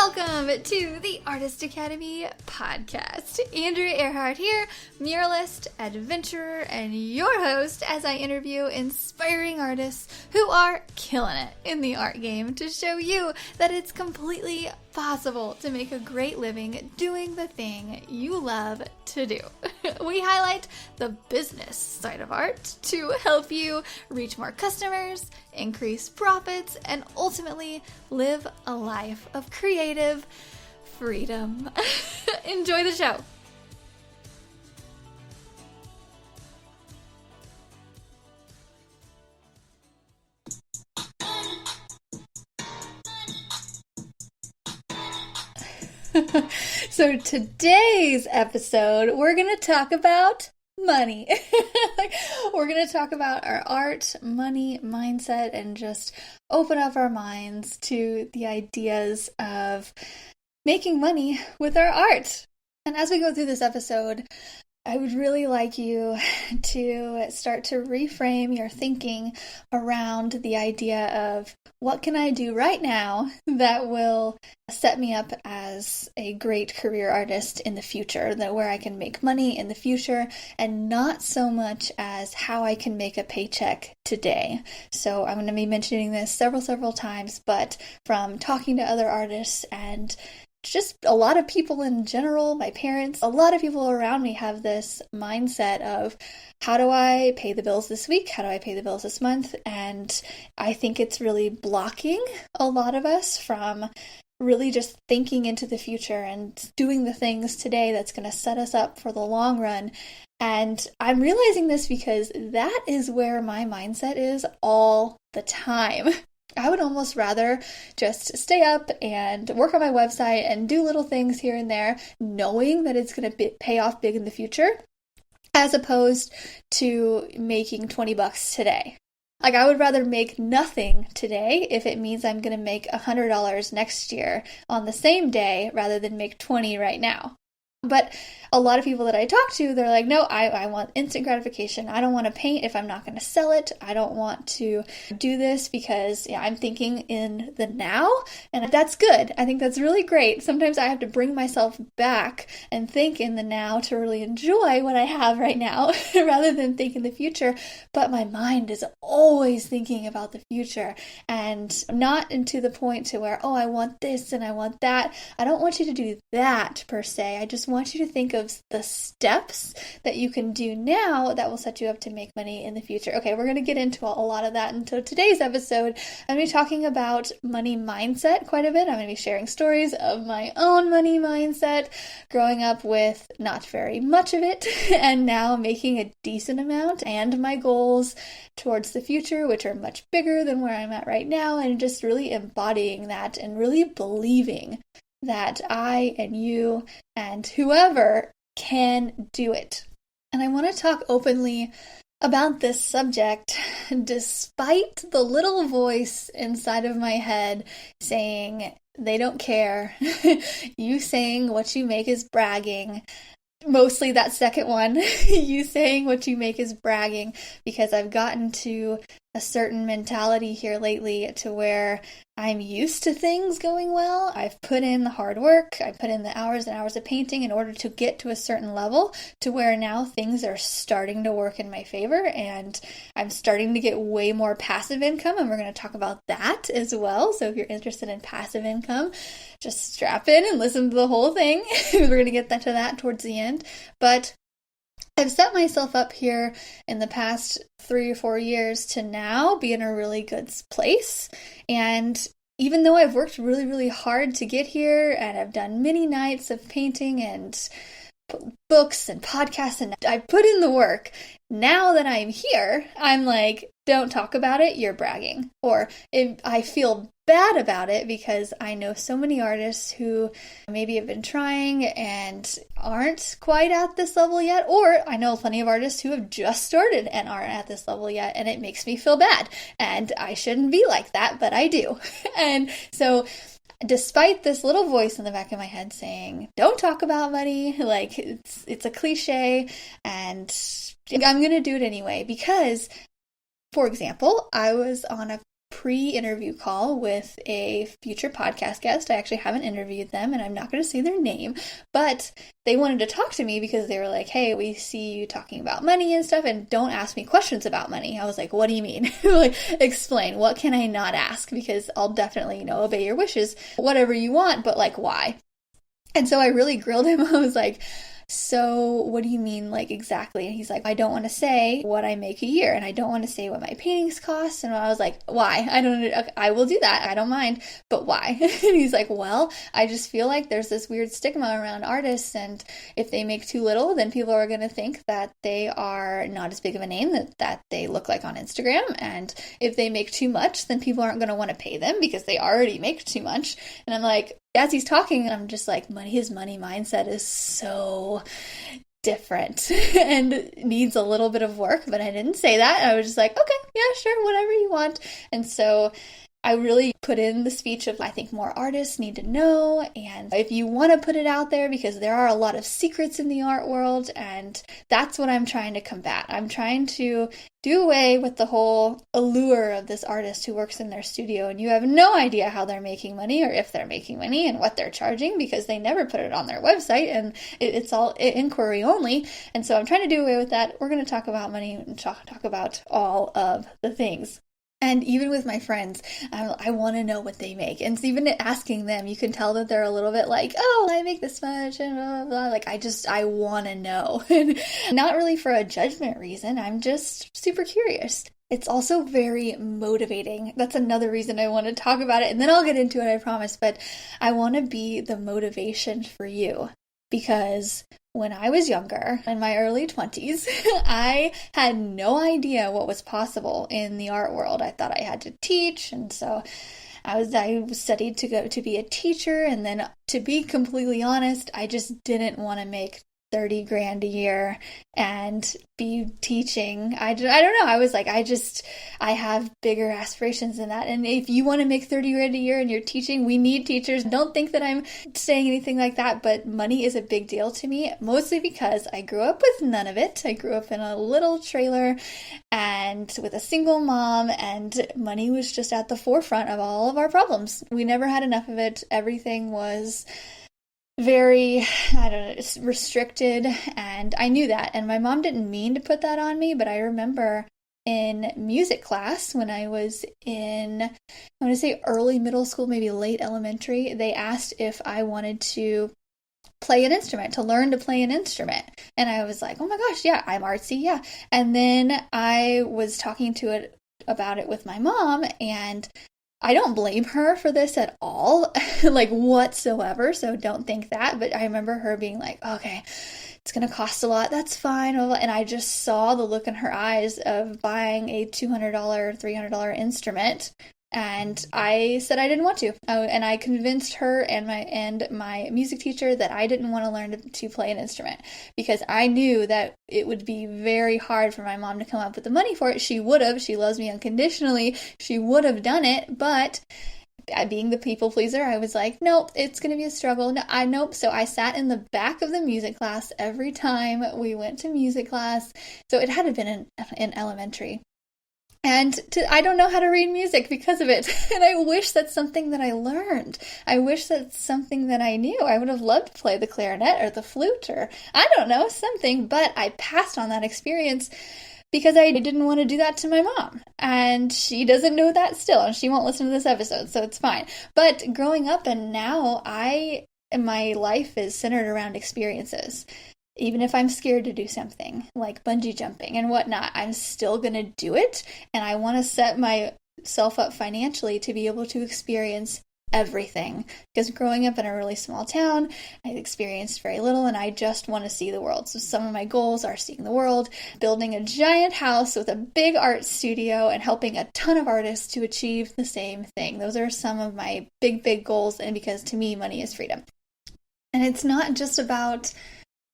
Welcome to the Artist Academy podcast. Andrea Earhart here, muralist, adventurer, and your host as I interview inspiring artists who are killing it in the art game to show you that it's completely possible to make a great living doing the thing you love to do. We highlight the business side of art to help you reach more customers, increase profits, and ultimately live a life of creative freedom. Enjoy the show. So today's episode, we're going to talk about money. We're going to talk about our art, money, mindset, and just open up our minds to the ideas of making money with our art. And as we go through this episode, I would really like you to start to reframe your thinking around the idea of what can I do right now that will set me up as a great career artist in the future, that where I can make money in the future, and not so much as how I can make a paycheck today. So I'm going to be mentioning this several times, but from talking to other artists and just a lot of people in general, my parents, a lot of people around me have this mindset of how do I pay the bills this week? How do I pay the bills this month? And I think it's really blocking a lot of us from really just thinking into the future and doing the things today that's going to set us up for the long run. And I'm realizing this because that is where my mindset is all the time. I would almost rather just stay up and work on my website and do little things here and there, knowing that it's going to pay off big in the future, as opposed to making $20 today. Like, I would rather make nothing today if it means I'm going to make $100 next year on the same day rather than make 20 right now. But a lot of people that I talk to, they're like, no, I want instant gratification. I don't want to paint if I'm not going to sell it. I don't want to do this because I'm thinking in the now. And that's good. I think that's really great. Sometimes I have to bring myself back and think in the now to really enjoy what I have right now rather than think in the future. But my mind is always thinking about the future and not into the point to where, oh, I want this and I want that. I don't want you to do that per se. I just want you to think of the steps that you can do now that will set you up to make money in the future. Okay, we're going to get into a lot of that. And so today's episode, I'm going to be talking about money mindset quite a bit. I'm going to be sharing stories of my own money mindset, growing up with not very much of it, and now making a decent amount, and my goals towards the future, which are much bigger than where I'm at right now, and just really embodying that and really believing that I and you and whoever can do it. And I want to talk openly about this subject despite the little voice inside of my head saying, they don't care. You saying what you make is bragging. Mostly that second one, you saying what you make is bragging, because I've gotten to a certain mentality here lately to where I'm used to things going well. I've put in the hard work. I put in the hours and hours of painting in order to get to a certain level to where now things are starting to work in my favor and I'm starting to get way more passive income. And we're going to talk about that as well. So if you're interested in passive income, just strap in and listen to the whole thing. We're going to get to that towards the end. But I've set myself up here in the past 3 or 4 years to now be in a really good place. And even though I've worked really hard to get here, and I've done many nights of painting and books and podcasts, and I put in the work, now that I'm here, I'm like, don't talk about it, you're bragging. Or if I feel bad about it because I know so many artists who maybe have been trying and aren't quite at this level yet, or I know plenty of artists who have just started and aren't at this level yet, and it makes me feel bad. And I shouldn't be like that, but I do. And so despite this little voice in the back of my head saying, don't talk about money, like it's a cliche, and I'm going to do it anyway because, for example, I was on a pre-interview call with a future podcast guest. I actually haven't interviewed them, and I'm not going to say their name, but they wanted to talk to me because they were like, hey, we see you talking about money and stuff, and don't ask me questions about money. I was like, what do you mean? Like, explain. What can I not ask? Because I'll definitely, obey your wishes, whatever you want, but like, why? And so I really grilled him. I was like, so what do you mean, like, exactly? And he's like, I don't want to say what I make a year, and I don't want to say what my paintings cost. And I was like, why? I will do that. I don't mind, but why? And he's like, well, I just feel like there's this weird stigma around artists, and if they make too little, then people are going to think that they are not as big of a name that they look like on Instagram. And if they make too much, then people aren't going to want to pay them because they already make too much. And I'm like, as he's talking, I'm just like, his money mindset is so different and needs a little bit of work, but I didn't say that. I was just like, okay, yeah, sure, whatever you want. And so I really put in the speech of, I think more artists need to know, and if you want to put it out there, because there are a lot of secrets in the art world, and that's what I'm trying to combat. I'm trying to do away with the whole allure of this artist who works in their studio and you have no idea how they're making money or if they're making money and what they're charging, because they never put it on their website and it's all inquiry only. And so I'm trying to do away with that. We're going to talk about money and talk about all of the things. And even with my friends, I want to know what they make. And even asking them, you can tell that they're a little bit like, oh, I make this much, and blah, blah, blah. Like, I want to know. And not really for a judgment reason. I'm just super curious. It's also very motivating. That's another reason I want to talk about it. And then I'll get into it, I promise. But I want to be the motivation for you. Because when I was younger, in my early 20s, I had no idea what was possible in the art world. I thought I had to teach, and so I studied to go to be a teacher, and then to be completely honest, I just didn't want to make 30 grand a year and be teaching. I don't know. I was like, I have bigger aspirations than that. And if you want to make 30 grand a year and you're teaching, we need teachers. Don't think that I'm saying anything like that, but money is a big deal to me, mostly because I grew up with none of it. I grew up in a little trailer and with a single mom, and money was just at the forefront of all of our problems. We never had enough of it. Everything was very, restricted, and I knew that, and my mom didn't mean to put that on me, but I remember in music class when I was in, I want to say early middle school, maybe late elementary, they asked if I wanted to play an instrument, to learn to play an instrument, and I was like, oh my gosh, yeah, I'm artsy, yeah, and then I was talking about it with my mom, and I don't blame her for this at all, like whatsoever, so don't think that, but I remember her being like, okay, it's going to cost a lot, that's fine, and I just saw the look in her eyes of buying a $200, $300 instrument, and I said I didn't want to, and I convinced her and my music teacher that I didn't want to learn to play an instrument, because I knew that it would be very hard for my mom to come up with the money for it. She would have. She loves me unconditionally. She would have done it, but being the people pleaser, I was like, nope, it's going to be a struggle. Nope. So I sat in the back of the music class every time we went to music class. So it had been in elementary. And I don't know how to read music because of it. And I wish that's something that I learned. I wish that's something that I knew. I would have loved to play the clarinet or the flute or, I don't know, something. But I passed on that experience because I didn't want to do that to my mom. And she doesn't know that still. And she won't listen to this episode, so it's fine. But growing up and now, my life is centered around experiences. Even if I'm scared to do something like bungee jumping and whatnot, I'm still going to do it. And I want to set myself up financially to be able to experience everything. Because growing up in a really small town, I've experienced very little and I just want to see the world. So some of my goals are seeing the world, building a giant house with a big art studio, and helping a ton of artists to achieve the same thing. Those are some of my big, big goals. And because to me, money is freedom. And it's not just about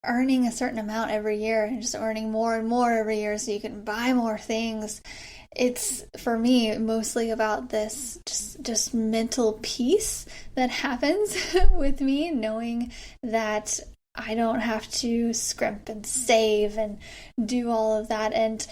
earning a certain amount every year and just earning more and more every year so you can buy more things. It's, for me, mostly about this just mental peace that happens with me, knowing that I don't have to scrimp and save and do all of that. And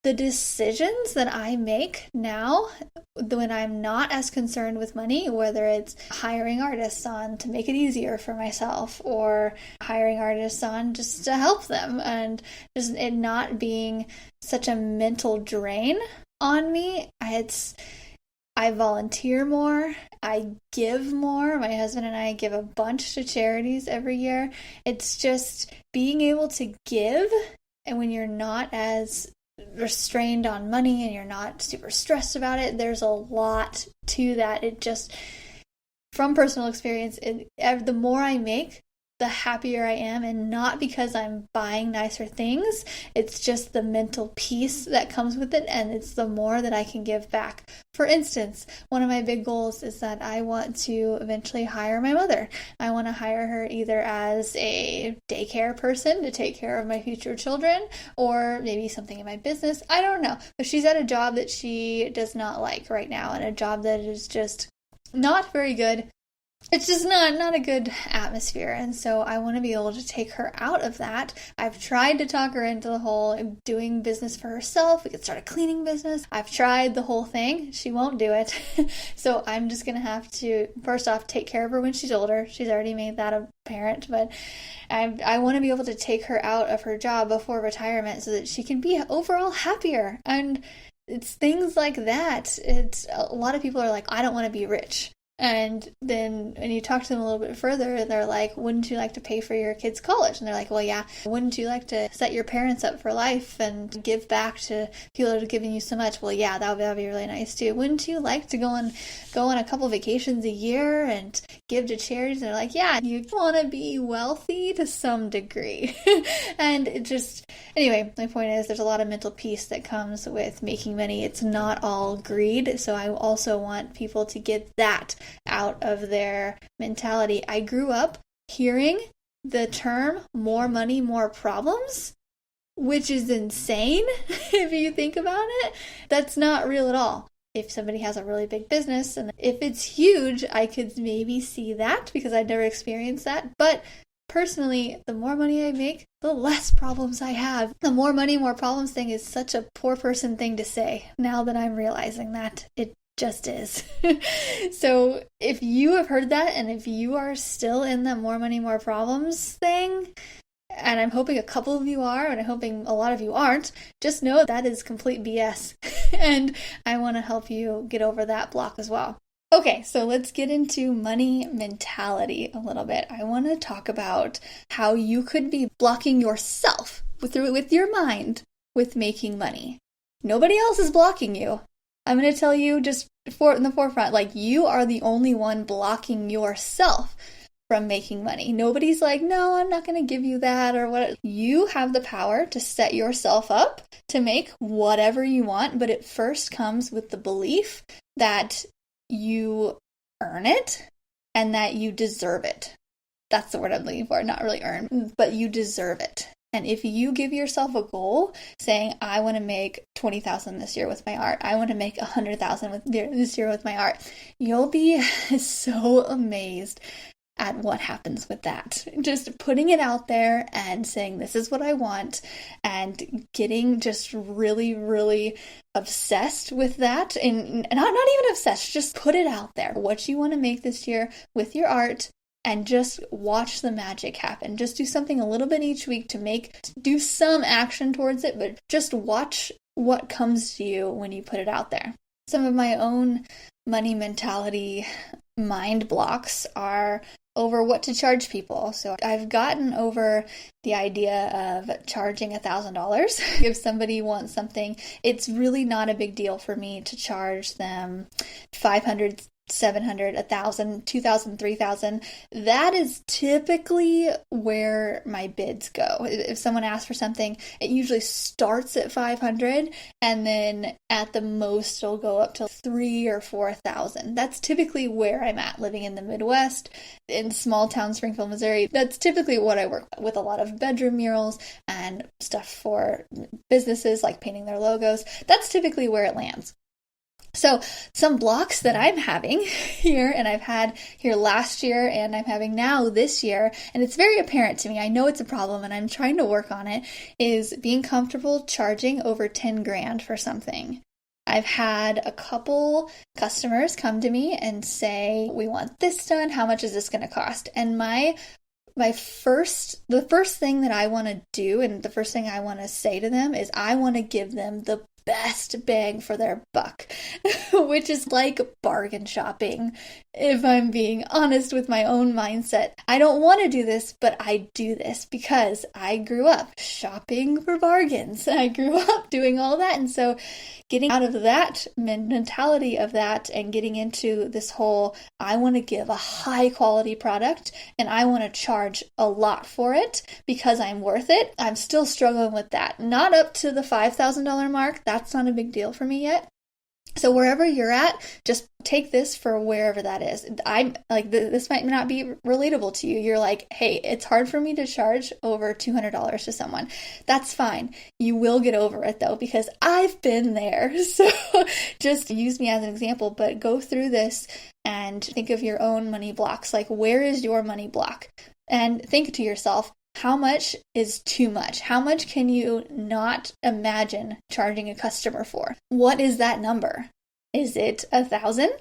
the decisions that I make now, when I'm not as concerned with money, whether it's hiring artists on to make it easier for myself or hiring artists on just to help them, and just it not being such a mental drain on me, I volunteer more. I give more. My husband and I give a bunch to charities every year. It's just being able to give, and when you're not as restrained on money and you're not super stressed about it, there's a lot to that. It just, from personal experience, the more I make, the happier I am, and not because I'm buying nicer things. It's just the mental peace that comes with it, and it's the more that I can give back. For instance, one of my big goals is that I want to eventually hire my mother. I want to hire her either as a daycare person to take care of my future children, or maybe something in my business. I don't know. But she's at a job that she does not like right now, and a job that is just not very good. It's just not a good atmosphere, and so I want to be able to take her out of that. I've tried to talk her into the whole doing business for herself. We could start a cleaning business. I've tried the whole thing. She won't do it. So I'm just going to have to, first off, take care of her when she's older. She's already made that apparent, but I want to be able to take her out of her job before retirement so that she can be overall happier. And it's things like that. It's a lot of people are like, I don't want to be rich. And then when you talk to them a little bit further, they're like, wouldn't you like to pay for your kids' college? And they're like, well, yeah. Wouldn't you like to set your parents up for life and give back to people that are giving you so much? Well, yeah, that would be really nice too. Wouldn't you like to go on a couple vacations a year and give to charities? And they're like, yeah, you want to be wealthy to some degree. And it just, anyway, my point is there's a lot of mental peace that comes with making money. It's not all greed. So I also want people to get that out of their mentality. I grew up hearing the term more money, more problems, which is insane if you think about it. That's not real at all. If somebody has a really big business and if it's huge, I could maybe see that because I'd never experienced that. But personally, the more money I make, the less problems I have. The more money, more problems thing is such a poor person thing to say now that I'm realizing that it just is. So if you have heard that, and if you are still in the more money, more problems thing, and I'm hoping a couple of you are, and I'm hoping a lot of you aren't, just know that is complete BS. And I want to help you get over that block as well. Okay, so let's get into money mentality a little bit. I want to talk about how you could be blocking yourself with your mind with making money. Nobody else is blocking you. I'm going to tell you just in the forefront, like, you are the only one blocking yourself from making money. Nobody's like, no, I'm not going to give you that or what. You have the power to set yourself up to make whatever you want, but it first comes with the belief that you earn it and that you deserve it. That's the word I'm looking for. Not really earn, but you deserve it. And if you give yourself a goal saying, I want to make $20,000 this year with my art, I want to make $100,000 this year with my art, you'll be so amazed at what happens with that. Just putting it out there and saying, this is what I want, and getting just really, really obsessed with that. And not even obsessed, just put it out there. What you want to make this year with your art, and just watch the magic happen. Just do something a little bit each week to do some action towards it, but just watch what comes to you when you put it out there. Some of my own money mentality mind blocks are over what to charge people. So I've gotten over the idea of charging $1,000. If somebody wants something, it's really not a big deal for me to charge them $500, $700, $1,000, $2,000, $3,000. That is typically where my bids go. If someone asks for something, it usually starts at $500, and then at the most it'll go up to $3,000 or $4,000. That's typically where I'm at, living in the Midwest, in small town Springfield, Missouri. That's typically what I work with. A lot of bedroom murals and stuff for businesses, like painting their logos. That's typically where it lands. So some blocks that I'm having here, and I've had here last year, and I'm having now this year, and it's very apparent to me, I know it's a problem and I'm trying to work on it, is being comfortable charging over 10 grand for something. I've had a couple customers come to me and say, we want this done, how much is this going to cost? And the first thing that I want to do, and the first thing I want to say to them is I want to give them the best bang for their buck, which is like bargain shopping, if I'm being honest with my own mindset. I don't want to do this, but I do this because I grew up shopping for bargains. I grew up doing all that. And so getting out of that mentality of that and getting into this whole, I want to give a high quality product and I want to charge a lot for it because I'm worth it. I'm still struggling with that. Not up to the $5,000 mark. That's not a big deal for me yet. So wherever you're at, just take this for wherever that is. I'm like, this might not be relatable to you. You're like, hey, it's hard for me to charge over $200 to someone. That's fine. You will get over it though, because I've been there. So just use me as an example, but go through this and think of your own money blocks. Like, where is your money block? And think to yourself, how much is too much? How much can you not imagine charging a customer for? What is that number? Is it 1,000?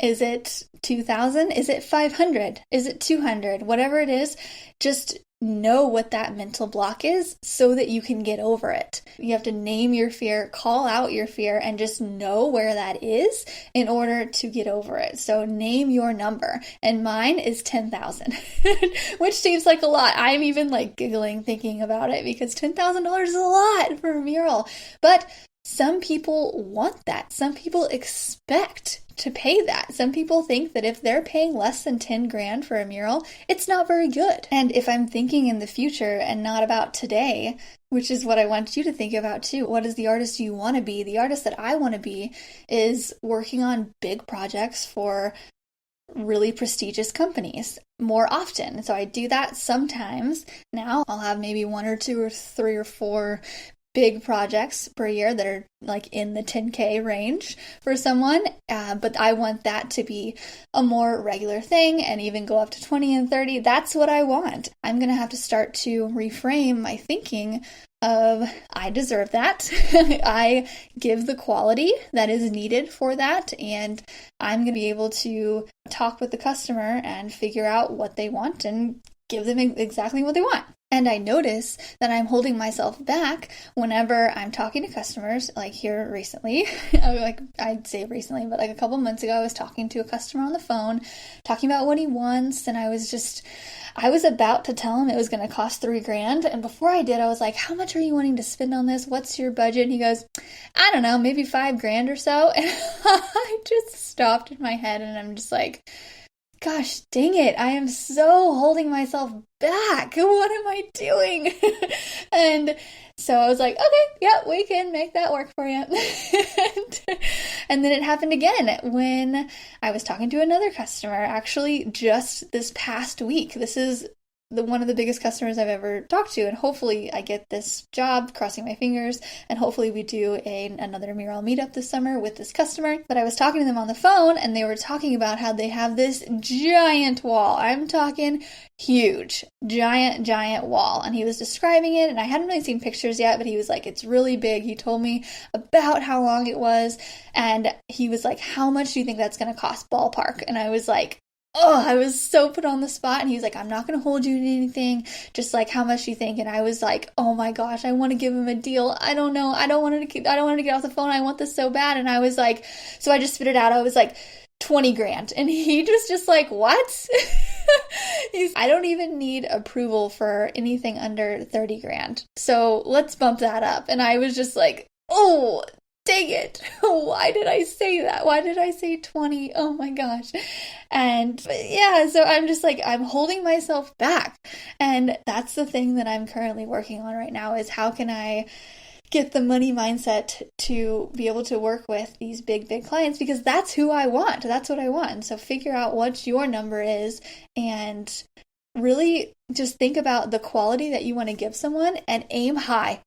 Is it 2,000? Is it 500? Is it 200? Whatever it is, just know what that mental block is so that you can get over it. You have to name your fear, call out your fear, and just know where that is in order to get over it. So name your number. And mine is 10,000, which seems like a lot. I'm even like giggling thinking about it because $10,000 is a lot for a mural. But some people want that. Some people expect to pay that. Some people think that if they're paying less than 10 grand for a mural, it's not very good. And if I'm thinking in the future and not about today, which is what I want you to think about too, what is the artist you want to be? The artist that I want to be is working on big projects for really prestigious companies more often. So I do that sometimes. Now I'll have maybe 1 or 2 or 3 or 4 big projects per year that are like in the 10K range for someone, but I want that to be a more regular thing and even go up to 20 and 30. That's what I want. I'm going to have to start to reframe my thinking of I deserve that. I give the quality that is needed for that, and I'm going to be able to talk with the customer and figure out what they want and give them exactly what they want. And I notice that I'm holding myself back whenever I'm talking to customers, like here recently, like I'd say recently, but like a couple months ago, I was talking to a customer on the phone, talking about what he wants. And I was about to tell him it was going to cost $3 grand. And before I did, I was like, how much are you wanting to spend on this? What's your budget? And he goes, I don't know, maybe $5 grand or so. And I just stopped in my head and I'm just like, gosh dang it, I am so holding myself back. What am I doing? And so I was like, okay, yeah, we can make that work for you. And then it happened again when I was talking to another customer, actually just this past week. This is one of the biggest customers I've ever talked to, and hopefully I get this job, crossing my fingers, and hopefully we do another mural meetup this summer with this customer. But I was talking to them on the phone, and they were talking about how they have this giant wall. I'm talking huge, giant wall. And he was describing it, and I hadn't really seen pictures yet, but he was like, it's really big. He told me about how long it was, and he was like, how much do you think that's going to cost ballpark? And I was like, oh, I was so put on the spot. And he was like, I'm not going to hold you to anything. Just like, how much do you think? And I was like, oh my gosh, I want to give him a deal. I don't know. I don't want him to get off the phone. I want this so bad. And I was like, so I just spit it out. I was like, 20 grand. And he just like, what? I don't even need approval for anything under 30 grand. So let's bump that up. And I was just like, oh, dang it. Why did I say that? Why did I say 20? Oh my gosh. And yeah, so I'm just like, I'm holding myself back. And that's the thing that I'm currently working on right now is how can I get the money mindset to be able to work with these big clients, because that's who I want. That's what I want. So figure out what your number is and really just think about the quality that you want to give someone and aim high.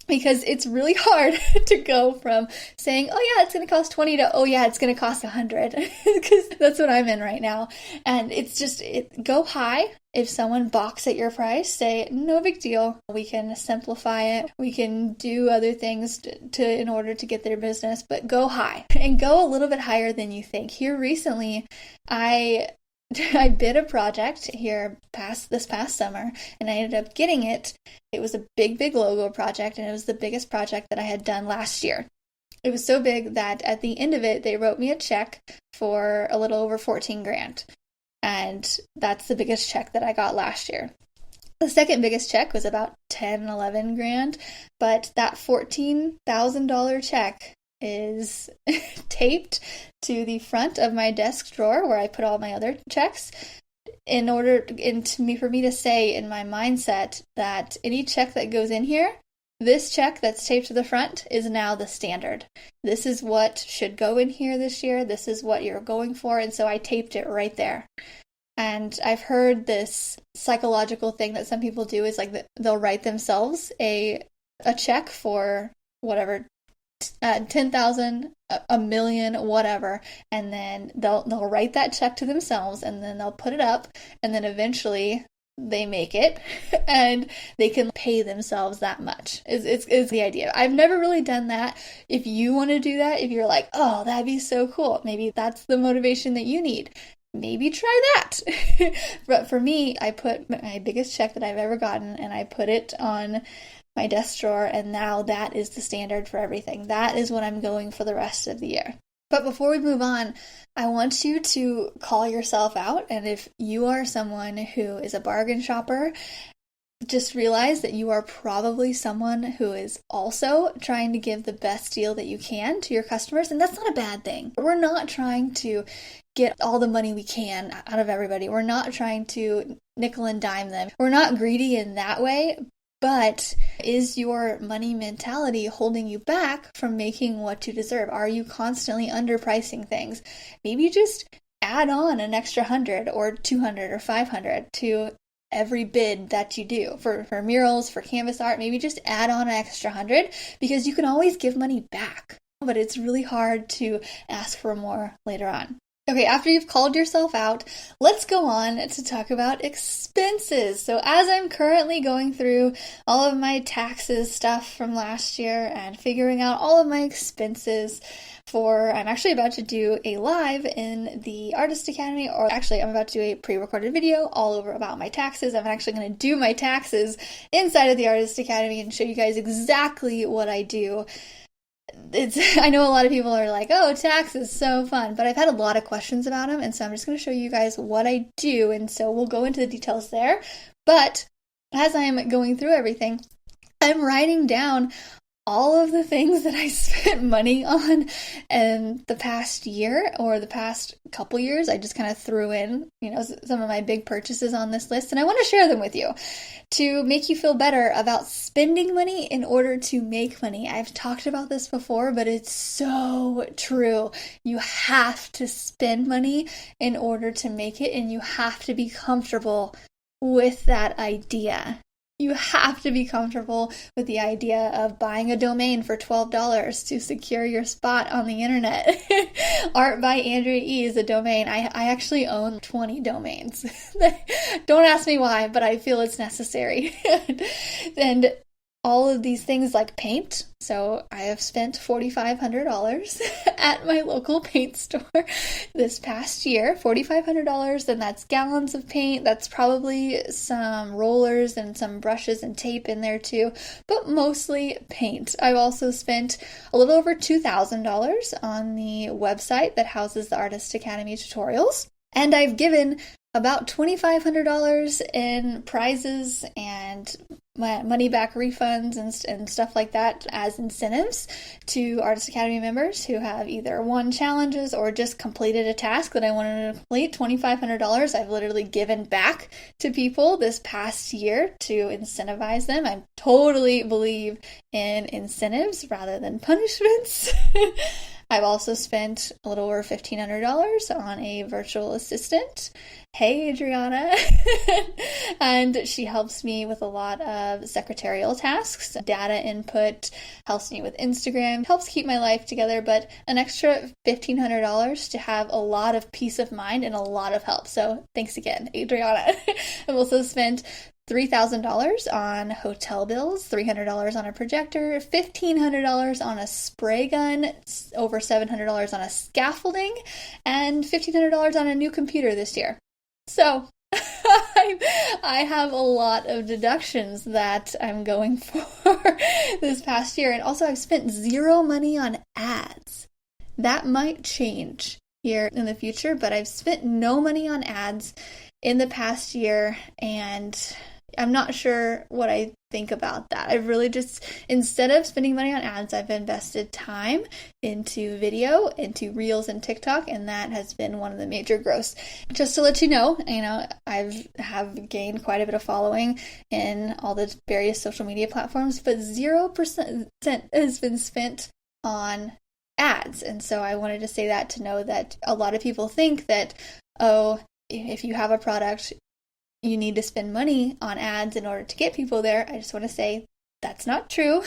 because it's really hard to go from saying, oh yeah, it's going to cost 20 to, oh yeah, it's going to cost 100, because that's what I'm in right now. And it's just, go high. If someone balks at your price, say, no big deal. We can simplify it. We can do other things in order to get their business, but go high and go a little bit higher than you think. Here recently, I bid a project here this past summer, and I ended up getting it. It was a big logo project, and it was the biggest project that I had done last year. It was so big that at the end of it, they wrote me a check for a little over 14 grand. And that's the biggest check that I got last year. The second biggest check was about 10, 11 grand, but that $14,000 check is taped to the front of my desk drawer where I put all my other checks for me to say in my mindset that any check that goes in here, this check that's taped to the front is now the standard. This is what should go in here this year. This is what you're going for. And so I taped it right there. And I've heard this psychological thing that some people do is like they'll write themselves a check for whatever, 10,000, a million, whatever, and then they'll write that check to themselves, and then they'll put it up, and then eventually they make it and they can pay themselves that much is the idea. I've never really done that. If you want to do that, if you're like, oh, that'd be so cool, maybe that's the motivation that you need, maybe try that. But for me, I put my biggest check that I've ever gotten, and I put it on my desk drawer, and now that is the standard for everything. That is what I'm going for the rest of the year. But before we move on, I want you to call yourself out, and if you are someone who is a bargain shopper, just realize that you are probably someone who is also trying to give the best deal that you can to your customers, and that's not a bad thing. We're not trying to get all the money we can out of everybody. We're not trying to nickel and dime them. We're not greedy in that way. But is your money mentality holding you back from making what you deserve? Are you constantly underpricing things? Maybe just add on an extra 100 or 200 or 500 to every bid that you do. For murals, for canvas art, maybe just add on an extra 100, because you can always give money back. But it's really hard to ask for more later on. Okay, after you've called yourself out, let's go on to talk about expenses. So as I'm currently going through all of my taxes stuff from last year and figuring out all of my expenses I'm actually about to do a live in the Artist Academy, or actually I'm about to do a pre-recorded video all over about my taxes. I'm actually going to do my taxes inside of the Artist Academy and show you guys exactly what I do. I know a lot of people are like, oh, taxes, so fun, but I've had a lot of questions about them, and so I'm just going to show you guys what I do, and so we'll go into the details there. But as I'm going through everything, I'm writing down all of the things that I spent money on in the past year or the past couple years. I just kind of threw in, some of my big purchases on this list, and I want to share them with you to make you feel better about spending money in order to make money. I've talked about this before, but it's so true. You have to spend money in order to make it, and you have to be comfortable with that idea. You have to be comfortable with the idea of buying a domain for $12 to secure your spot on the internet. Art by Andrea E is a domain. I actually own 20 domains. Don't ask me why, but I feel it's necessary. And all of these things like paint. So I have spent $4,500 at my local paint store this past year. $4,500, and that's gallons of paint. That's probably some rollers and some brushes and tape in there too, but mostly paint. I've also spent a little over $2,000 on the website that houses the Artist Academy tutorials. And I've given about $2,500 in prizes and money back refunds and stuff like that as incentives to Artist Academy members who have either won challenges or just completed a task that I wanted to complete. $2,500 I've literally given back to people this past year to incentivize them. I totally believe in incentives rather than punishments. I've also spent a little over $1,500 on a virtual assistant. Hey, Adriana. And she helps me with a lot of secretarial tasks, data input, helps me with Instagram, helps keep my life together, but an extra $1,500 to have a lot of peace of mind and a lot of help. So thanks again, Adriana. I've also spent $3,000 on hotel bills, $300 on a projector, $1,500 on a spray gun, over $700 on a scaffolding, and $1,500 on a new computer this year. So I have a lot of deductions that I'm going for this past year. And also I've spent zero money on ads. That might change here in the future, but I've spent no money on ads in the past year, and I'm not sure what I think about that. I've really just, instead of spending money on ads, I've invested time into video, into Reels and TikTok, and that has been one of the major growths. Just to let you know, have gained quite a bit of following in all the various social media platforms, but 0% has been spent on ads. And so I wanted to say that to know that a lot of people think that, oh, if you have a product, you need to spend money on ads in order to get people there. I just want to say that's not true.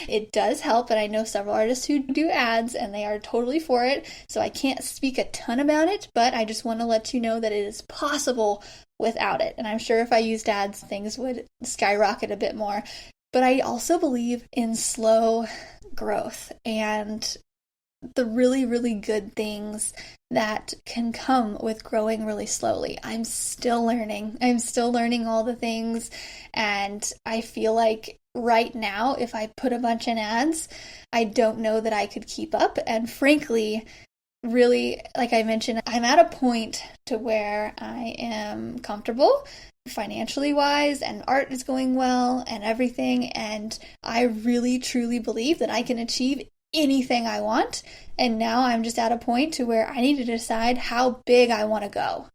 It does help, and I know several artists who do ads, and they are totally for it, so I can't speak a ton about it, but I just want to let you know that it is possible without it. And I'm sure if I used ads, things would skyrocket a bit more. But I also believe in slow growth and the really, really good things that can come with growing really slowly. I'm still learning. I'm still learning all the things, and I feel like right now, if I put a bunch in ads, I don't know that I could keep up. And frankly, really, like I mentioned, I'm at a point to where I am comfortable financially wise, and art is going well and everything, and I really truly believe that I can achieve anything I want. And now I'm just at a point to where I need to decide how big I want to go.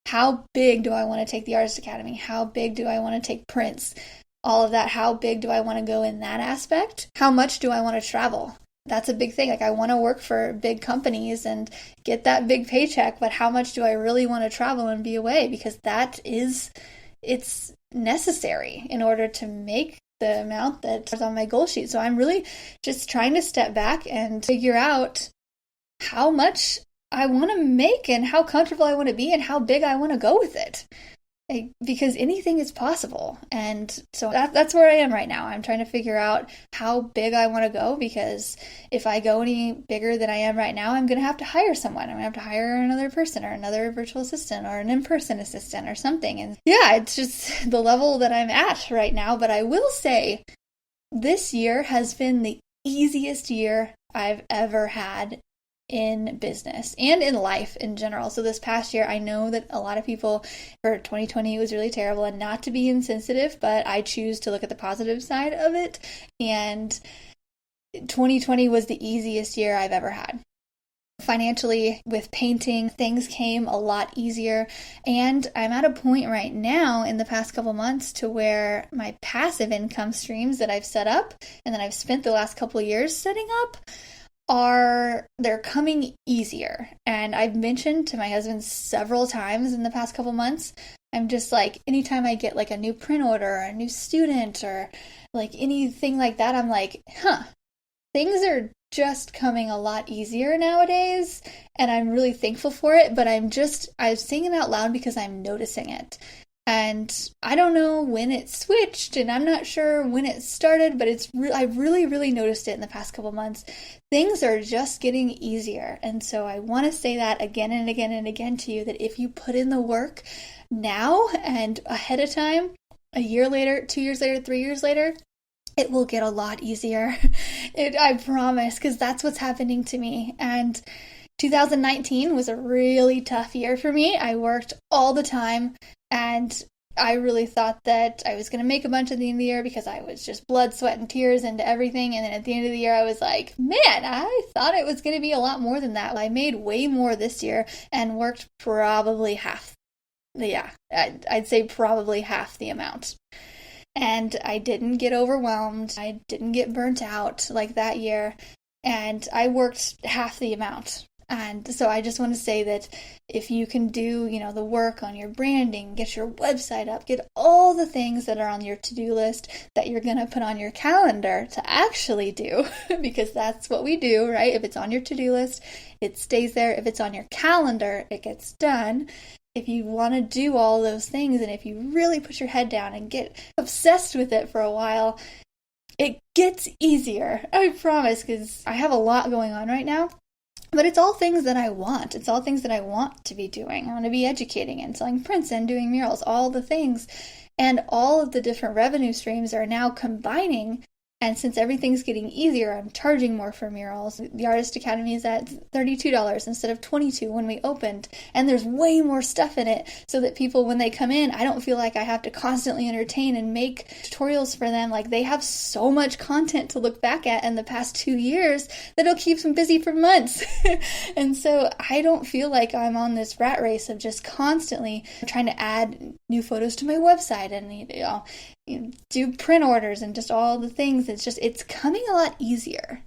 How big do I want to take the Artist Academy? How big do I want to take Prince? All of that. How big do I want to go in that aspect? How much do I want to travel? That's a big thing. Like, I want to work for big companies and get that big paycheck, but how much do I really want to travel and be away? Because it's necessary in order to make the amount that's on my goal sheet. So I'm really just trying to step back and figure out how much I want to make and how comfortable I want to be and how big I want to go with it. Because anything is possible. And so that's where I am right now. I'm trying to figure out how big I want to go, because if I go any bigger than I am right now, I'm going to have to hire someone. I'm going to have to hire another person or another virtual assistant or an in-person assistant or something. And yeah, it's just the level that I'm at right now. But I will say this year has been the easiest year I've ever had in business and in life in general. So this past year, I know that a lot of people, for 2020, it was really terrible, and not to be insensitive, but I choose to look at the positive side of it. And 2020 was the easiest year I've ever had. Financially, with painting, things came a lot easier. And I'm at a point right now in the past couple months to where my passive income streams that I've set up and that I've spent the last couple of years setting up they're coming easier. And I've mentioned to my husband several times in the past couple months, I'm just like, anytime I get like a new print order or a new student or like anything like that, I'm like, things are just coming a lot easier nowadays, and I'm really thankful for it. But I'm saying it out loud because I'm noticing it. And I don't know when it switched, and I'm not sure when it started, but I've really, really noticed it in the past couple months. Things are just getting easier. And so I want to say that again and again and again to you, that if you put in the work now and ahead of time, a year later, 2 years later, 3 years later, it will get a lot easier. I promise, because that's what's happening to me. And 2019 was a really tough year for me. I worked all the time, and I really thought that I was going to make a bunch at the end of the year because I was just blood, sweat, and tears into everything. And then at the end of the year, I was like, man, I thought it was going to be a lot more than that. I made way more this year and worked probably half. Yeah, I'd say probably half the amount. And I didn't get overwhelmed. I didn't get burnt out like that year. and I worked half the amount. And so I just want to say that if you can do, the work on your branding, get your website up, get all the things that are on your to-do list that you're going to put on your calendar to actually do, because that's what we do, right? If it's on your to-do list, it stays there. If it's on your calendar, it gets done. If you want to do all those things, and if you really put your head down and get obsessed with it for a while, it gets easier. I promise, because I have a lot going on right now. But it's all things that I want. It's all things that I want to be doing. I want to be educating and selling prints and doing murals, all the things. And all of the different revenue streams are now combining. And since everything's getting easier, I'm charging more for murals. The Artist Academy is at $32 instead of $22 when we opened. And there's way more stuff in it so that people, when they come in, I don't feel like I have to constantly entertain and make tutorials for them. Like, they have so much content to look back at in the past 2 years that it'll keep them busy for months. And so I don't feel like I'm on this rat race of just constantly trying to add new photos to my website and, do print orders and just all the things. It's coming a lot easier.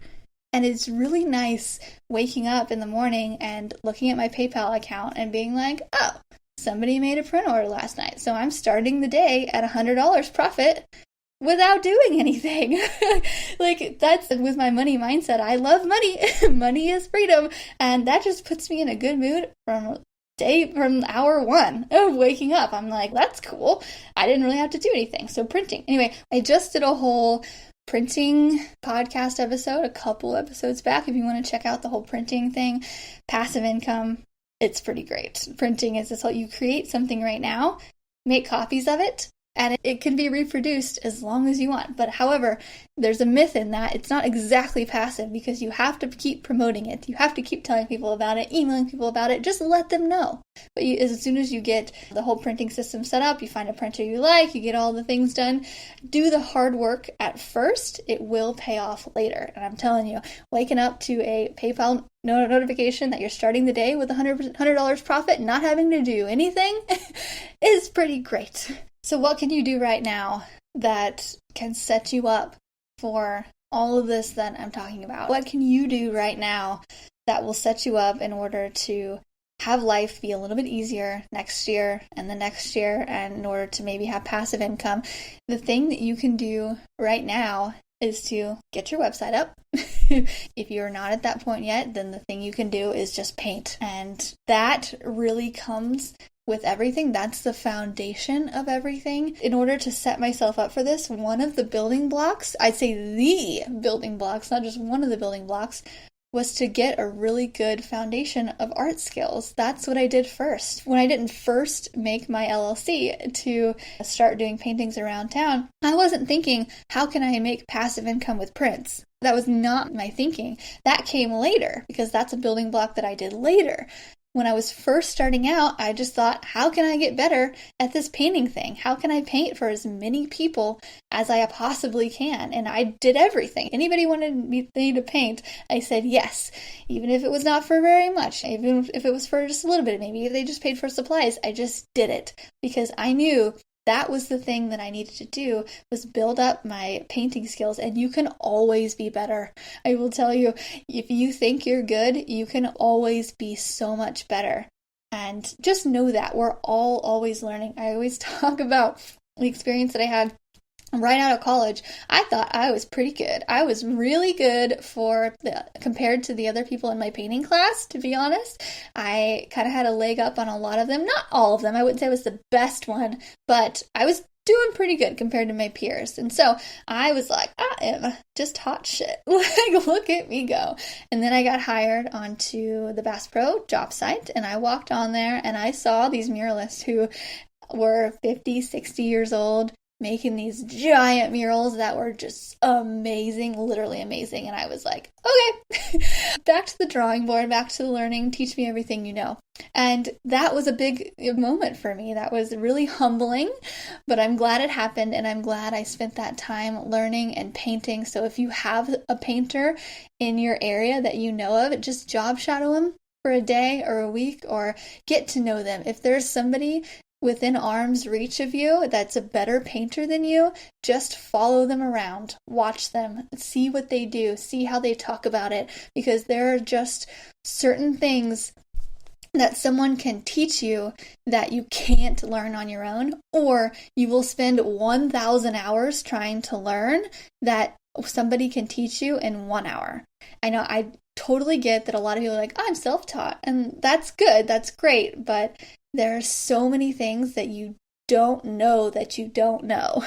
And it's really nice waking up in the morning and looking at my PayPal account and being like, oh, somebody made a print order last night. So I'm starting the day at $100 profit without doing anything. Like, that's with my money mindset. I love money. Money is freedom. And that just puts me in a good mood from hour one of waking up. I'm like, that's cool. I didn't really have to do anything. So printing. Anyway, I just did a whole printing podcast episode a couple episodes back. If you want to check out the whole printing thing, passive income, it's pretty great. Printing is this whole, you create something right now, make copies of it, and it can be reproduced as long as you want. But however, there's a myth in that it's not exactly passive, because you have to keep promoting it. You have to keep telling people about it, emailing people about it. Just let them know. But as soon as you get the whole printing system set up, you find a printer you like, you get all the things done, do the hard work at first. It will pay off later. And I'm telling you, waking up to a PayPal notification that you're starting the day with $100 profit, not having to do anything, is pretty great. So what can you do right now that can set you up for all of this that I'm talking about? What can you do right now that will set you up in order to have life be a little bit easier next year and the next year, and in order to maybe have passive income? The thing that you can do right now is to get your website up. If you're not at that point yet, then the thing you can do is just paint. And that really comes with everything. That's the foundation of everything. In order to set myself up for this, one of the building blocks, I'd say the building blocks, not just one of the building blocks, was to get a really good foundation of art skills. That's what I did first. When I didn't first make my LLC to start doing paintings around town, I wasn't thinking, how can I make passive income with prints? That was not my thinking. That came later, because that's a building block that I did later. When I was first starting out, I just thought, how can I get better at this painting thing? How can I paint for as many people as I possibly can? And I did everything. Anybody wanted me to paint, I said yes. Even if it was not for very much, even if it was for just a little bit, maybe if they just paid for supplies, I just did it. Because I knew that was the thing that I needed to do, was build up my painting skills. And you can always be better. I will tell you, if you think you're good, you can always be so much better. And just know that we're all always learning. I always talk about the experience that I had right out of college. I thought I was pretty good. I was really good compared to the other people in my painting class, to be honest. I kind of had a leg up on a lot of them. Not all of them. I wouldn't say I was the best one, but I was doing pretty good compared to my peers. And so I was like, I am just hot shit. Like, look at me go. And then I got hired onto the Bass Pro job site, and I walked on there and I saw these muralists who were 50, 60 years old, making these giant murals that were just amazing, literally amazing. And I was like, okay, back to the drawing board, back to the learning, teach me everything you know. And that was a big moment for me. That was really humbling, but I'm glad it happened, and I'm glad I spent that time learning and painting. So if you have a painter in your area that you know of, just job shadow them for a day or a week, or get to know them. If there's somebody within arm's reach of you that's a better painter than you, just follow them around, watch them, see what they do, see how they talk about it, because there are just certain things that someone can teach you that you can't learn on your own, or you will spend 1,000 hours trying to learn that somebody can teach you in 1 hour. I know I totally get that a lot of people are like, I'm self-taught, and that's good, that's great, but there are so many things that you don't know that you don't know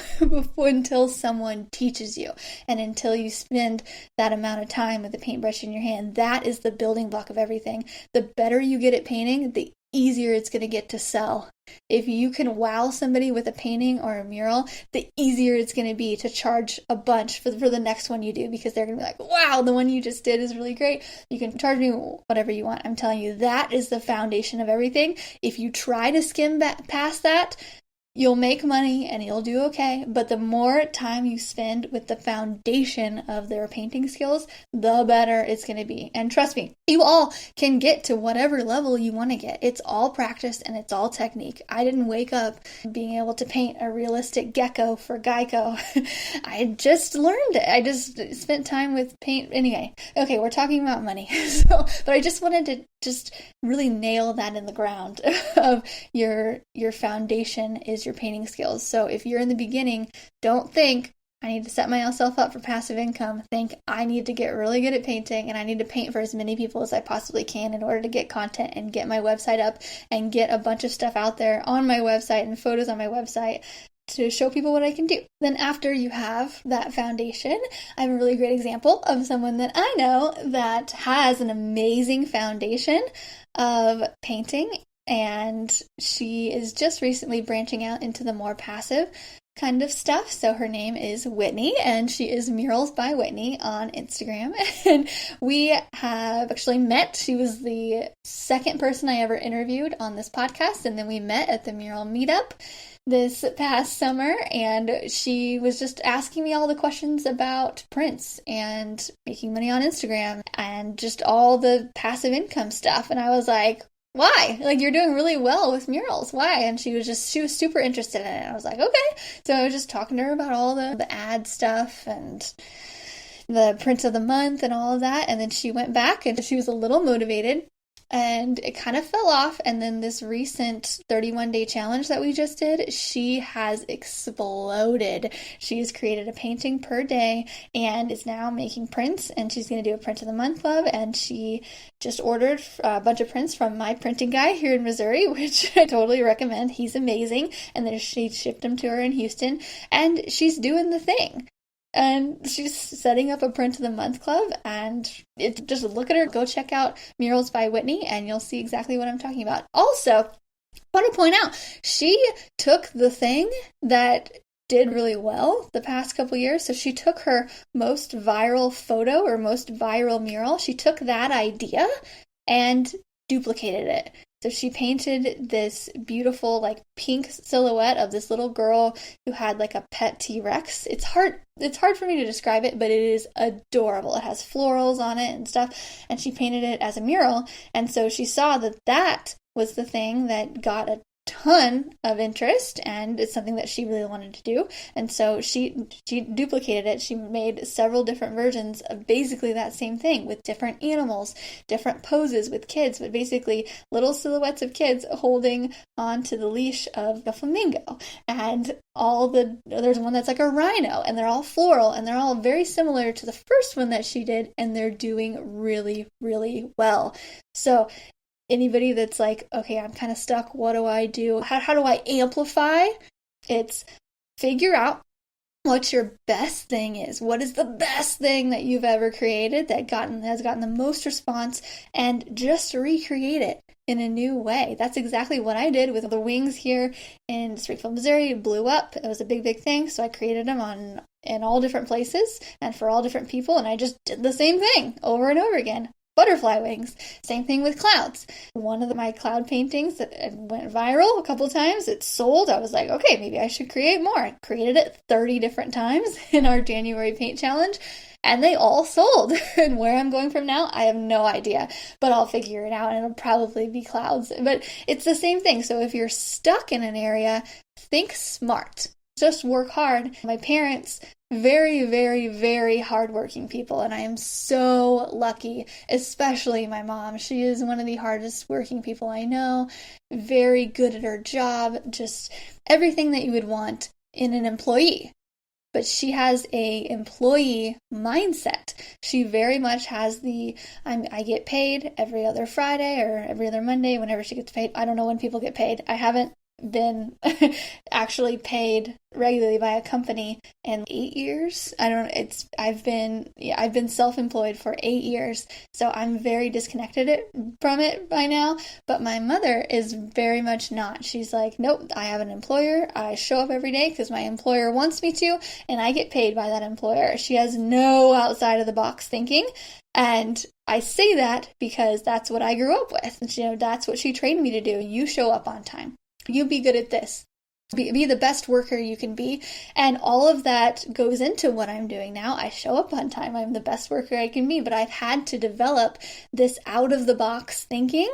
until someone teaches you, and until you spend that amount of time with the paintbrush in your hand. That is the building block of everything. The better you get at painting, the easier it's going to get to sell. If you can wow somebody with a painting or a mural, the easier it's going to be to charge a bunch for the next one you do, because they're going to be like, wow, the one you just did is really great. You can charge me whatever you want. I'm telling you, that is the foundation of everything. If you try to skim past that, you'll make money and you'll do okay, but the more time you spend with the foundation of their painting skills, the better it's going to be. And trust me, you all can get to whatever level you want to get. It's all practice and it's all technique. I didn't wake up being able to paint a realistic gecko for Geico. I just learned it. I just spent time with paint. Anyway, okay, we're talking about money. But I just wanted to just really nail that in the ground of your foundation is your painting skills. So if you're in the beginning, don't think I need to set myself up for passive income. Think I need to get really good at painting, and I need to paint for as many people as I possibly can in order to get content and get my website up and get a bunch of stuff out there on my website and photos on my website to show people what I can do. Then after you have that foundation, I have a really great example of someone that I know that has an amazing foundation of painting, and she is just recently branching out into the more passive kind of stuff. So her name is Whitney, and she is Murals by Whitney on Instagram. And we have actually met. She was the second person I ever interviewed on this podcast, and then we met at the mural meetup this past summer, and she was just asking me all the questions about prints and making money on Instagram and just all the passive income stuff. And I was like, why? Like, you're doing really well with murals. Why? And she was super interested in it. I was like, okay. So I was just talking to her about all the ad stuff and the prints of the month and all of that. And then she went back and she was a little motivated, and it kind of fell off. And then this recent 31-day challenge that we just did, she has exploded. She's created a painting per day and is now making prints, and she's going to do a print of the month club. And she just ordered a bunch of prints from my printing guy here in Missouri, which I totally recommend. He's amazing. And then she shipped them to her in Houston, and she's doing the thing. And she's setting up a print of the month club, and just look at her, go check out Murals by Whitney, and you'll see exactly what I'm talking about. Also, I want to point out, she took the thing that did really well the past couple years. So she took her most viral photo or most viral mural, she took that idea and duplicated it. So she painted this beautiful, like, pink silhouette of this little girl who had like a pet T-Rex. It's hard for me to describe it, but it is adorable. It has florals on it and stuff, and she painted it as a mural. And so she saw that was the thing that got a ton of interest, and it's something that she really wanted to do. And so she duplicated it. She made several different versions of basically that same thing with different animals, different poses with kids, but basically little silhouettes of kids holding onto the leash of the flamingo. And there's one that's like a rhino, and they're all floral, and they're all very similar to the first one that she did, and they're doing really, really well. So anybody that's like, okay, I'm kind of stuck, what do I do? How do I amplify? It's figure out what your best thing is. What is the best thing that you've ever created that has gotten the most response, and just recreate it in a new way. That's exactly what I did with the wings here in Springfield, Missouri. It blew up. It was a big, big thing. So I created them in all different places and for all different people, and I just did the same thing over and over again. Butterfly wings. Same thing with clouds. One of my cloud paintings that went viral a couple times. It sold. I was like, okay, maybe I should create more. I created it 30 different times in our January paint challenge. and they all sold. And where I'm going from now, I have no idea, but I'll figure it out and it'll probably be clouds. But it's the same thing. So if you're stuck in an area, think smart. Just work hard. My parents, very, very, very hardworking people, and I am so lucky, especially my mom. She is one of the hardest working people I know, very good at her job, just everything that you would want in an employee. But she has a employee mindset. She very much has I get paid every other Friday or every other Monday, whenever she gets paid. I don't know when people get paid. I haven't been actually paid regularly by a company in 8 years. I've been self-employed for 8 years, so I'm very disconnected from it by now. But my mother is very much not. She's like, nope, I have an employer. I show up every day because my employer wants me to, and I get paid by that employer. She has no outside of the box thinking. And I say that because that's what I grew up with. And, that's what she trained me to do. You show up on time. You be good at this. Be the best worker you can be. And all of that goes into what I'm doing now. I show up on time. I'm the best worker I can be. But I've had to develop this out-of-the-box thinking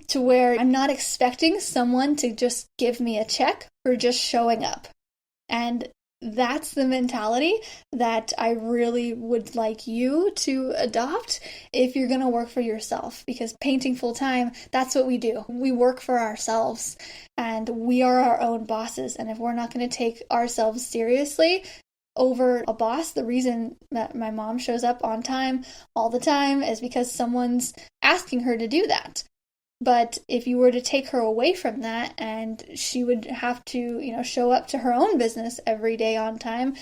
to where I'm not expecting someone to just give me a check for just showing up. And that's the mentality that I really would like you to adopt if you're going to work for yourself, because painting full time, that's what we do. We work for ourselves and we are our own bosses. And if we're not going to take ourselves seriously over a boss, the reason that my mom shows up on time all the time is because someone's asking her to do that. But if you were to take her away from that and she would have to, show up to her own business every day on time,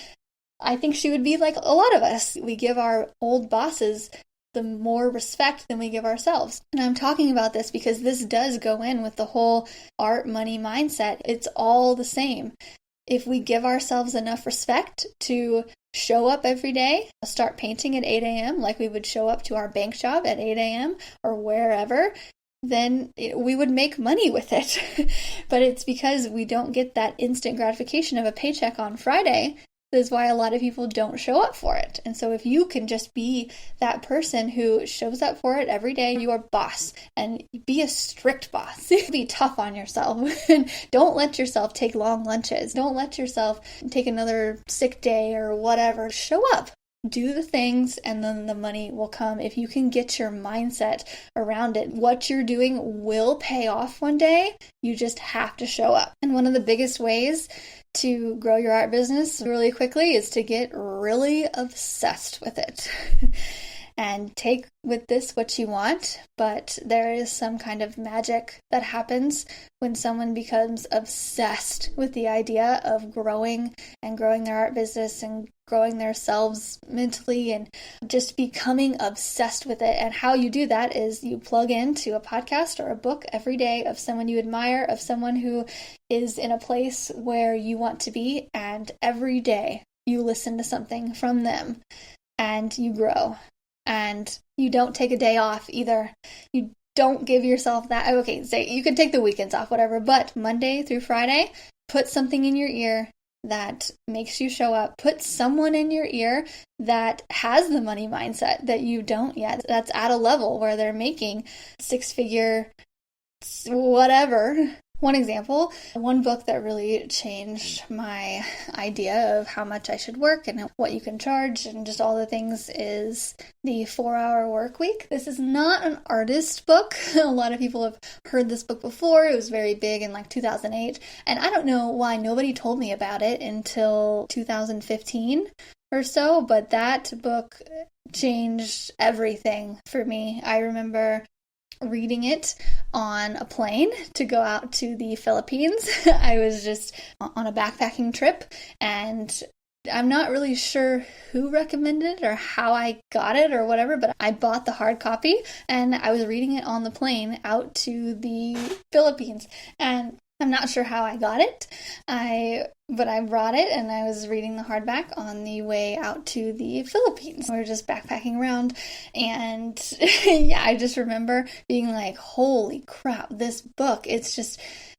I think she would be like a lot of us. We give our old bosses the more respect than we give ourselves. And I'm talking about this because this does go in with the whole art money mindset. It's all the same. If we give ourselves enough respect to show up every day, start painting at 8 a.m. like we would show up to our bank job at 8 a.m. or wherever, then we would make money with it. But it's because we don't get that instant gratification of a paycheck on Friday. That's why a lot of people don't show up for it. And so if you can just be that person who shows up for it every day, you are boss, and be a strict boss. Be tough on yourself. And don't let yourself take long lunches. Don't let yourself take another sick day or whatever. Show up. Do the things, and then the money will come. If you can get your mindset around it, what you're doing will pay off one day. You just have to show up. And one of the biggest ways to grow your art business really quickly is to get really obsessed with it. And take with this what you want, but there is some kind of magic that happens when someone becomes obsessed with the idea of growing their art business and growing themselves mentally and just becoming obsessed with it. And how you do that is you plug into a podcast or a book every day of someone you admire, of someone who is in a place where you want to be, and every day you listen to something from them and you grow. And you don't take a day off either. You don't give yourself that. Okay, say you could take the weekends off, whatever, but Monday through Friday, put something in your ear that makes you show up. Put someone in your ear that has the money mindset that you don't yet. That's at a level where they're making six-figure whatever. One example, one book that really changed my idea of how much I should work and what you can charge and just all the things is The 4-Hour Workweek. This is not an artist book. A lot of people have heard this book before. It was very big in 2008. And I don't know why nobody told me about it until 2015 or so, but that book changed everything for me. I remember reading it on a plane to go out to the Philippines. I was just on a backpacking trip, and I'm not really sure who recommended it or how I got it or whatever, but I bought the hard copy and I was reading it on the plane out to the Philippines. And I'm not sure how I got it, but I brought it and I was reading the hardback on the way out to the Philippines. We were just backpacking around, and yeah, I just remember being like, holy crap, this book,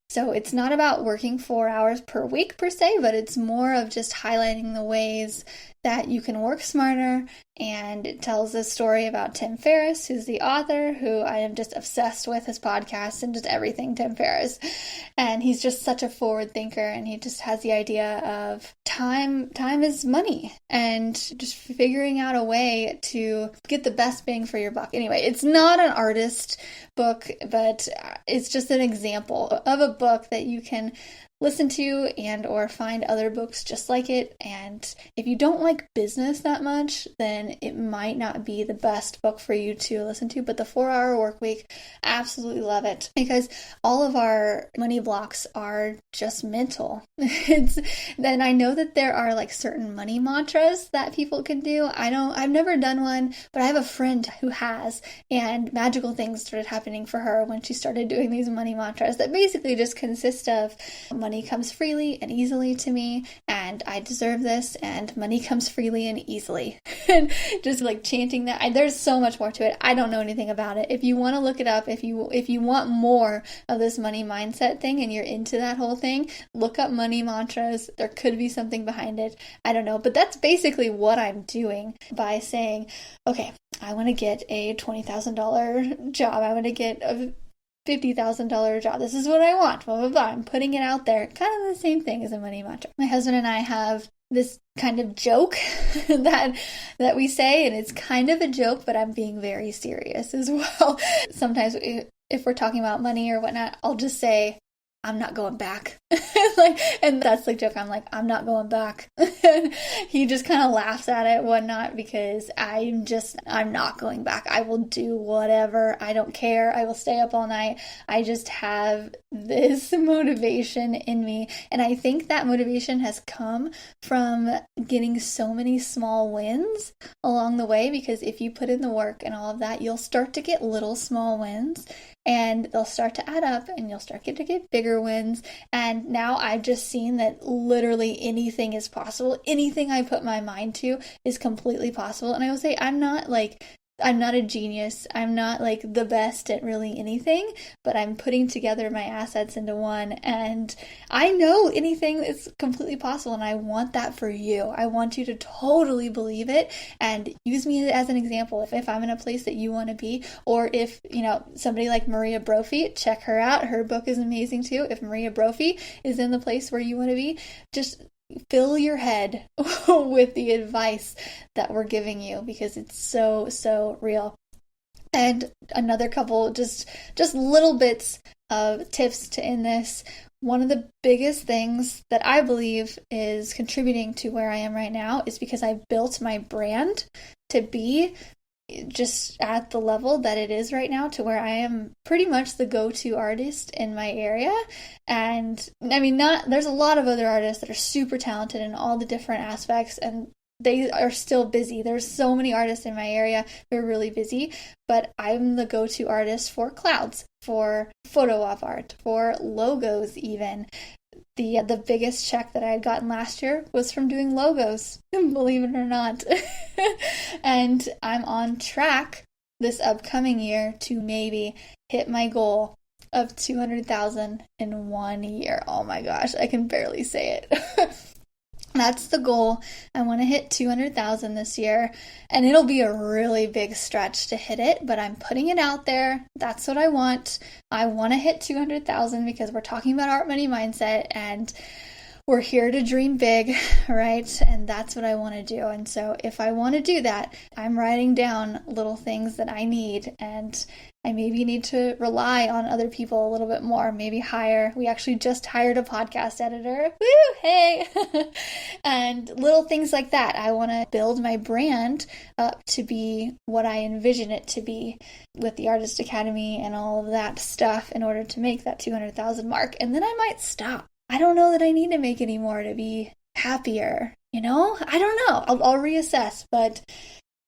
so it's not about working 4 hours per week per se, but it's more of just highlighting the ways that you can work smarter, and it tells a story about Tim Ferriss, who's the author, who I am just obsessed with his podcast and just everything Tim Ferriss. And he's just such a forward thinker, and he just has the idea of time is money, and just figuring out a way to get the best bang for your buck. Anyway, it's not an artist book, but it's just an example of a book that you can listen to and or find other books just like it. And if you don't like business that much, then it might not be the best book for you to listen to. But the 4-Hour Workweek, absolutely love it, because all of our money blocks are just mental. Then I know that there are like certain money mantras that people can do. I've never done one, but I have a friend who has, and magical things started happening for her when she started doing these money mantras that basically just consist of money comes freely and easily to me, and I deserve this, and money comes freely and easily. And just like chanting that. There's so much more to it. I don't know anything about it. If you want to look it up, if you want more of this money mindset thing and you're into that whole thing, look up money mantras. There could be something behind it. I don't know. But that's basically what I'm doing by saying, okay, I want to get a $20,000 job. I want to get a $50,000 job. This is what I want. Blah, blah, blah. I'm putting it out there. Kind of the same thing as a money mantra. My husband and I have this kind of joke that we say, and it's kind of a joke, but I'm being very serious as well. Sometimes if we're talking about money or whatnot, I'll just say, I'm not going back. And that's the joke. I'm like, I'm not going back. He just kind of laughs at it, whatnot, because I'm not going back. I will do whatever. I don't care. I will stay up all night. I just have this motivation in me. And I think that motivation has come from getting so many small wins along the way, because if you put in the work and all of that, you'll start to get little small wins. And they'll start to add up, and you'll start to get bigger wins. And now I've just seen that literally anything is possible. Anything I put my mind to is completely possible. And I will say, I'm not a genius. I'm not like the best at really anything, but I'm putting together my assets into one, and I know anything is completely possible, and I want that for you. I want you to totally believe it and use me as an example. If I'm in a place that you want to be, or if, somebody like Maria Brophy, check her out. Her book is amazing too. If Maria Brophy is in the place where you want to be, just fill your head with the advice that we're giving you, because it's so, so real. And another couple just little bits of tips to end this. One of the biggest things that I believe is contributing to where I am right now is because I built my brand to be just at the level that it is right now, to where I am pretty much the go-to artist in my area. And I mean, there's a lot of other artists that are super talented in all the different aspects, and they are still busy. There's so many artists in my area who are really busy, but I'm the go-to artist for clouds, for photo op art, for logos even. The biggest check that I had gotten last year was from doing logos, believe it or not. And I'm on track this upcoming year to maybe hit my goal of 200,000 in 1 year. Oh my gosh, I can barely say it. That's the goal. I want to hit 200,000 this year, and it'll be a really big stretch to hit it, but I'm putting it out there. That's what I want. I want to hit 200,000 because we're talking about art money mindset, and we're here to dream big, right? And that's what I want to do. And so if I want to do that, I'm writing down little things that I need, and I maybe need to rely on other people a little bit more, maybe we actually just hired a podcast editor. Woo, hey! And little things like that. I want to build my brand up to be what I envision it to be with the Artist Academy and all of that stuff in order to make that 200,000 mark. And then I might stop. I don't know that I need to make any more to be happier, I don't know. I'll reassess, but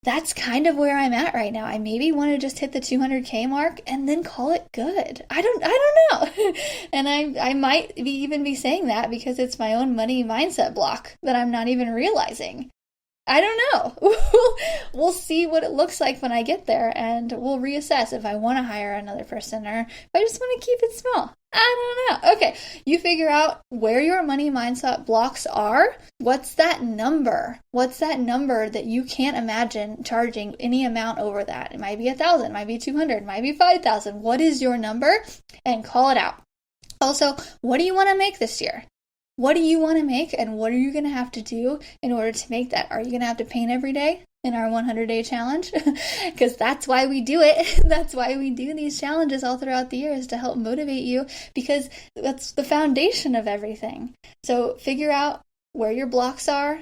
that's kind of where I'm at right now. I maybe want to just hit the 200K mark and then call it good. I don't know. And I might even be saying that because it's my own money mindset block that I'm not even realizing. I don't know. We'll see what it looks like when I get there, and we'll reassess if I want to hire another person or if I just want to keep it small. I don't know. Okay, you figure out where your money mindset blocks are. What's that number? What's that number that you can't imagine charging any amount over that? It might be 1,000, might be 200, might be 5,000. What is your number? And call it out. Also, what do you want to make this year? What do you want to make, and what are you going to have to do in order to make that? Are you going to have to paint every day in our 100-day challenge? Because that's why we do it. That's why we do these challenges all throughout the year, is to help motivate you, because that's the foundation of everything. So figure out where your blocks are,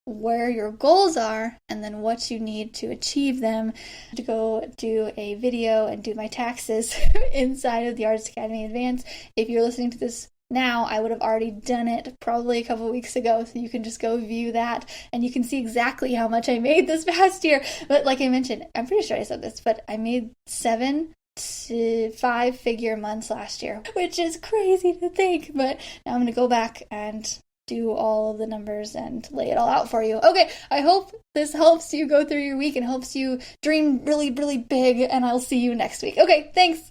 where your goals are, and then what you need to achieve them. To go do a video and do my taxes inside of the Artist Academy Advanced. If you're listening to this now, I would have already done it probably a couple weeks ago, so you can just go view that and you can see exactly how much I made this past year. But like I mentioned, I'm pretty sure I said this, but I made 7 to 5-figure months last year, which is crazy to think. But now I'm going to go back and do all of the numbers and lay it all out for you. Okay, I hope this helps you go through your week and helps you dream really, really big, and I'll see you next week. Okay, thanks.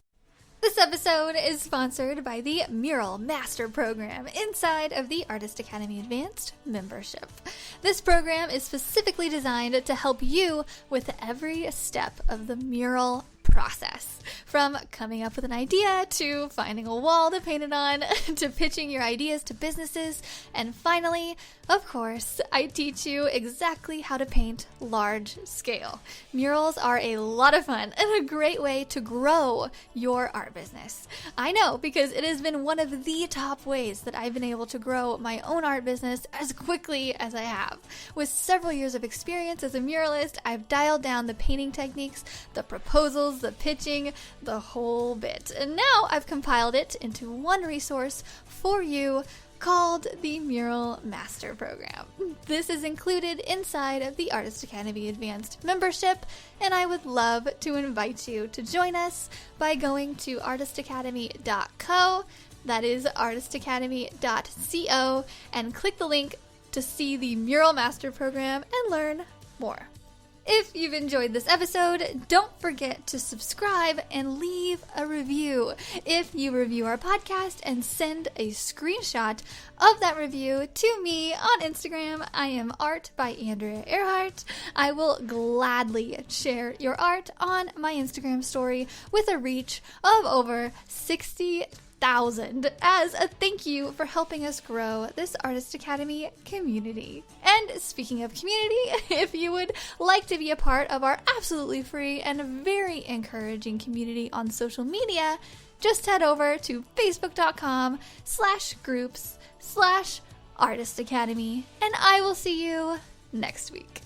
This episode is sponsored by the Mural Master Program inside of the Artist Academy Advanced membership. This program is specifically designed to help you with every step of the mural process. From coming up with an idea, to finding a wall to paint it on, to pitching your ideas to businesses, and finally, of course, I teach you exactly how to paint large scale. Murals are a lot of fun and a great way to grow your art business. I know, because it has been one of the top ways that I've been able to grow my own art business as quickly as I have. With several years of experience as a muralist, I've dialed down the painting techniques, the proposals, the pitching, the whole bit. And now I've compiled it into one resource for you called the Mural Master Program. This is included inside of the Artist Academy Advanced membership, and I would love to invite you to join us by going to artistacademy.co, that is artistacademy.co, and click the link to see the Mural Master Program and learn more. If you've enjoyed this episode, don't forget to subscribe and leave a review. If you review our podcast and send a screenshot of that review to me on Instagram, I am Art by Andrea Earhart. I will gladly share your art on my Instagram story with a reach of over 60,000 as a thank you for helping us grow this Artist Academy community. And speaking of community, if you would like to be a part of our absolutely free and very encouraging community on social media, just head over to facebook.com/groups/Artist Academy, and I will see you next week.